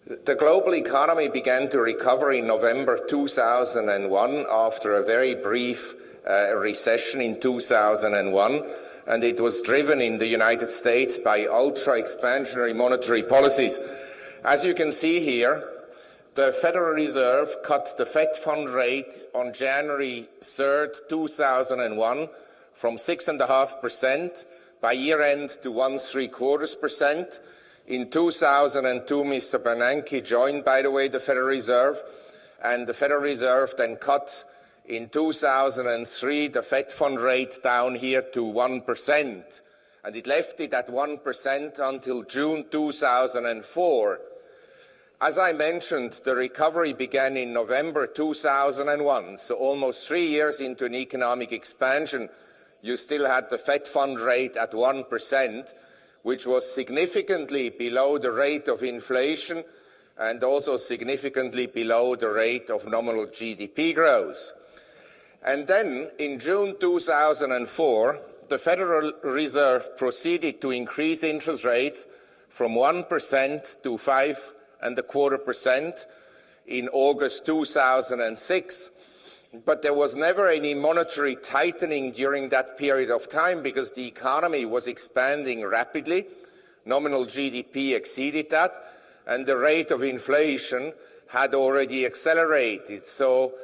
The global economy began to recover in November 2001 after a very brief recession in 2001, and it was driven in the United States by ultra-expansionary monetary policies. As you can see here, the Federal Reserve cut the Fed fund rate on January 3rd, 2001 from 6.5% by year-end to 1.75%. In 2002, Mr. Bernanke joined, by the way, the Federal Reserve, and the Federal Reserve then cut in 2003 the Fed fund rate down here to 1%, and it left it at 1% until June 2004. As I mentioned, the recovery began in November 2001, so almost 3 years into an economic expansion, you still had the Fed fund rate at 1%, which was significantly below the rate of inflation and also significantly below the rate of nominal GDP growth. And then, in June 2004, the Federal Reserve proceeded to increase interest rates from 1% to 5.25% in August 2006. But there was never any monetary tightening during that period of time because the economy was expanding rapidly. Nominal GDP exceeded that, and the rate of inflation had already accelerated. So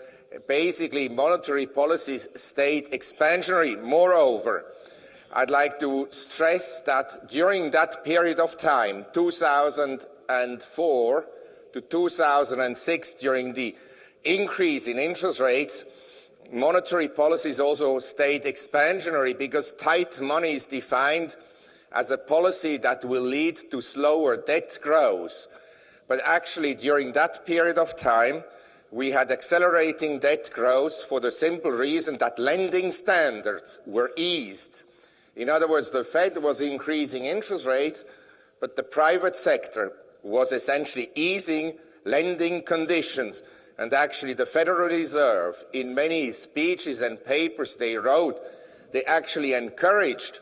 basically, monetary policies stayed expansionary. Moreover, I'd like to stress that during that period of time, 2004 to 2006, during the increase in interest rates, monetary policies also stayed expansionary because tight money is defined as a policy that will lead to slower debt growth. But actually, during that period of time, we had accelerating debt growth for the simple reason that lending standards were eased. In other words, the Fed was increasing interest rates, but the private sector was essentially easing lending conditions. And actually, the Federal Reserve, in many speeches and papers they wrote, they actually encouraged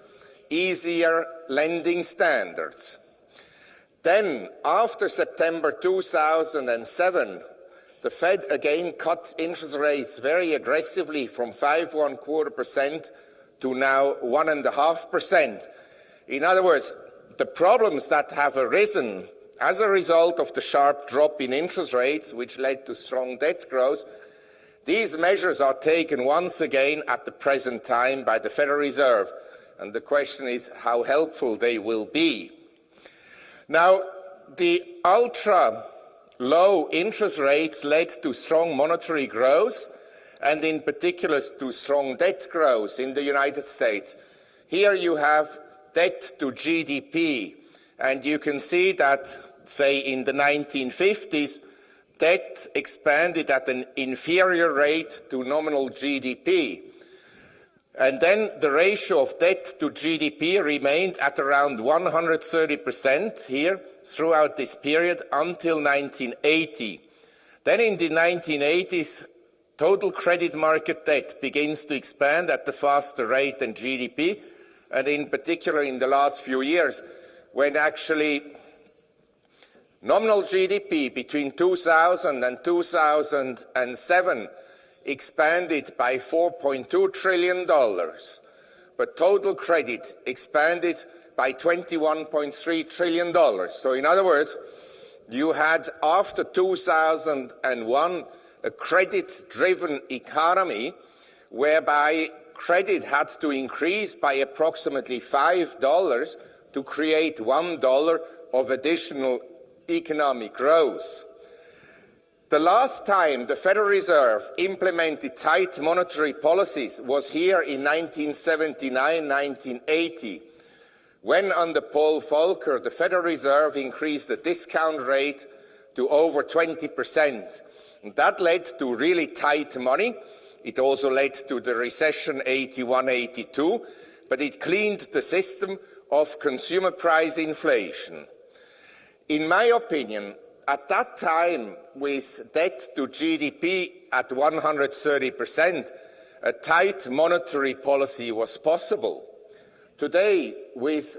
easier lending standards. Then, after September 2007, the Fed again cut interest rates very aggressively from 5.25% to now 1.5%. In other words, the problems that have arisen as a result of the sharp drop in interest rates, which led to strong debt growth, these measures are taken once again at the present time by the Federal Reserve. And the question is how helpful they will be. Now, the ultra-low interest rates led to strong monetary growth, and in particular to strong debt growth in the United States. Here you have debt to GDP, and you can see that, say, in the 1950s, debt expanded at an inferior rate to nominal GDP. And then the ratio of debt to GDP remained at around 130% here throughout this period until 1980. Then in the 1980s, total credit market debt begins to expand at a faster rate than GDP, and in particular in the last few years, when actually nominal GDP between 2000 and 2007 expanded by $4.2 trillion, but total credit expanded by $21.3 trillion. So in other words, you had after 2001 a credit-driven economy whereby credit had to increase by approximately $5 to create $1 of additional economic growth. The last time the Federal Reserve implemented tight monetary policies was here in 1979-1980, when under Paul Volcker the Federal Reserve increased the discount rate to over 20%. And that led to really tight money. It also led to the recession 81-82, but it cleaned the system of consumer price inflation. In my opinion, at that time, with debt to GDP at 130%, a tight monetary policy was possible. Today, with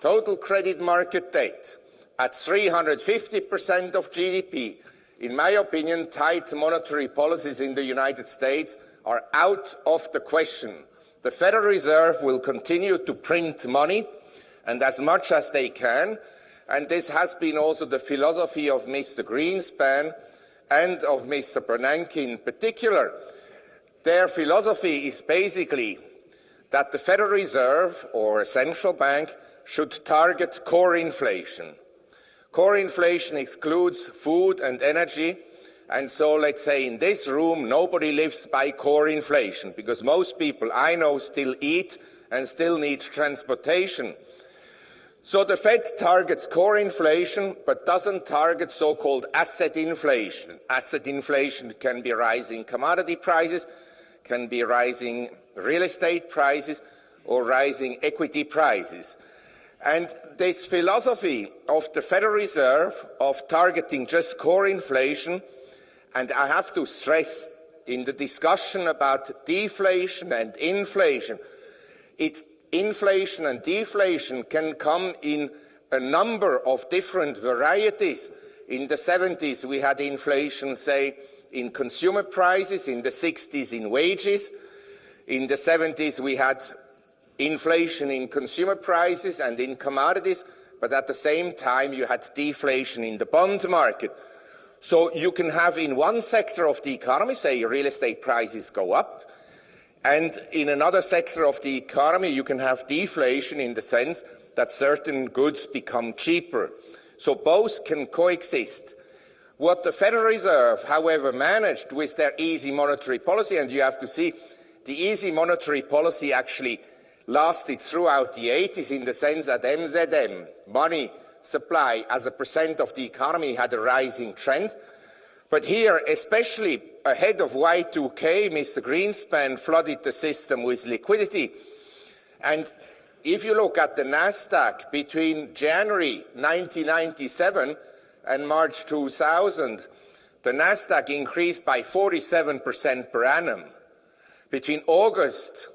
total credit market debt at 350% of GDP. In my opinion, tight monetary policies in the United States are out of the question. The Federal Reserve will continue to print money, and as much as they can, and this has been also the philosophy of Mr. Greenspan and of Mr. Bernanke in particular. Their philosophy is basically that the Federal Reserve or a central bank should target core inflation. Core inflation excludes food and energy, and so let's say in this room nobody lives by core inflation, because most people I know still eat and still need transportation. So the Fed targets core inflation but doesn't target so-called asset inflation. Asset inflation can be rising commodity prices, can be rising real estate prices, or rising equity prices. And this philosophy of the Federal Reserve of targeting just core inflation, and I have to stress in the discussion about deflation and inflation, inflation and deflation can come in a number of different varieties. In the 70s we had inflation, say, in consumer prices, in the 60s in wages. In the 70s we had inflation in consumer prices and in commodities, but at the same time you had deflation in the bond market. So you can have in one sector of the economy, say, real estate prices go up, and in another sector of the economy you can have deflation in the sense that certain goods become cheaper. So both can coexist. What the Federal Reserve, however, managed with their easy monetary policy, and you have to see, the easy monetary policy actually lasted throughout the 80s in the sense that MZM, money supply as a percent of the economy, had a rising trend. But here, especially ahead of Y2K, Mr. Greenspan flooded the system with liquidity. And if you look at the Nasdaq between January 1997 and March 2000, the Nasdaq increased by 47% per annum. Between August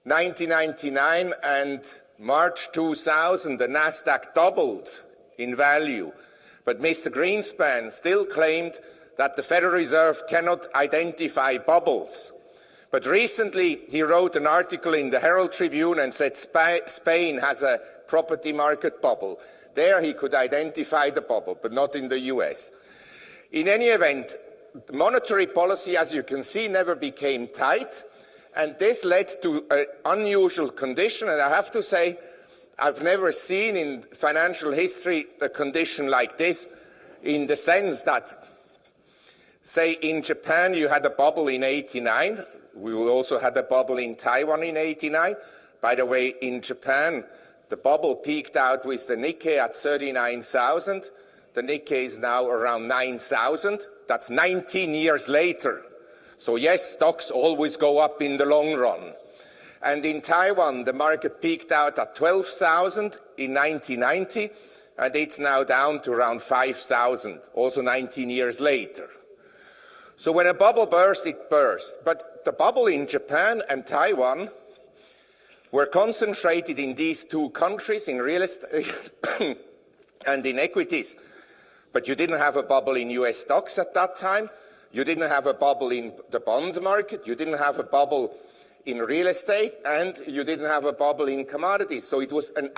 1999 and March 2000, the Nasdaq doubled in value. But Mr. Greenspan still claimed that the Federal Reserve cannot identify bubbles. But recently he wrote an article in the Herald Tribune and said Spain has a property market bubble. There he could identify the bubble, but not in the US. In any event, monetary policy, as you can see, never became tight, and this led to an unusual condition, and I have to say, I've never seen in financial history a condition like this, in the sense that, say, in Japan you had a bubble in '89. We also had a bubble in Taiwan in '89. By the way, in Japan, the bubble peaked out with the Nikkei at 39,000. The Nikkei is now around 9,000. That's 19 years later. So yes, stocks always go up in the long run. And in Taiwan, the market peaked out at 12,000 in 1990, and it's now down to around 5,000, also 19 years later. So when a bubble bursts, it bursts. But the bubble in Japan and Taiwan were concentrated in these two countries, in real estate and in equities. But you didn't have a bubble in US stocks at that time. You didn't have a bubble in the bond market. You didn't have a bubble in real estate, and you didn't have a bubble in commodities. So it was an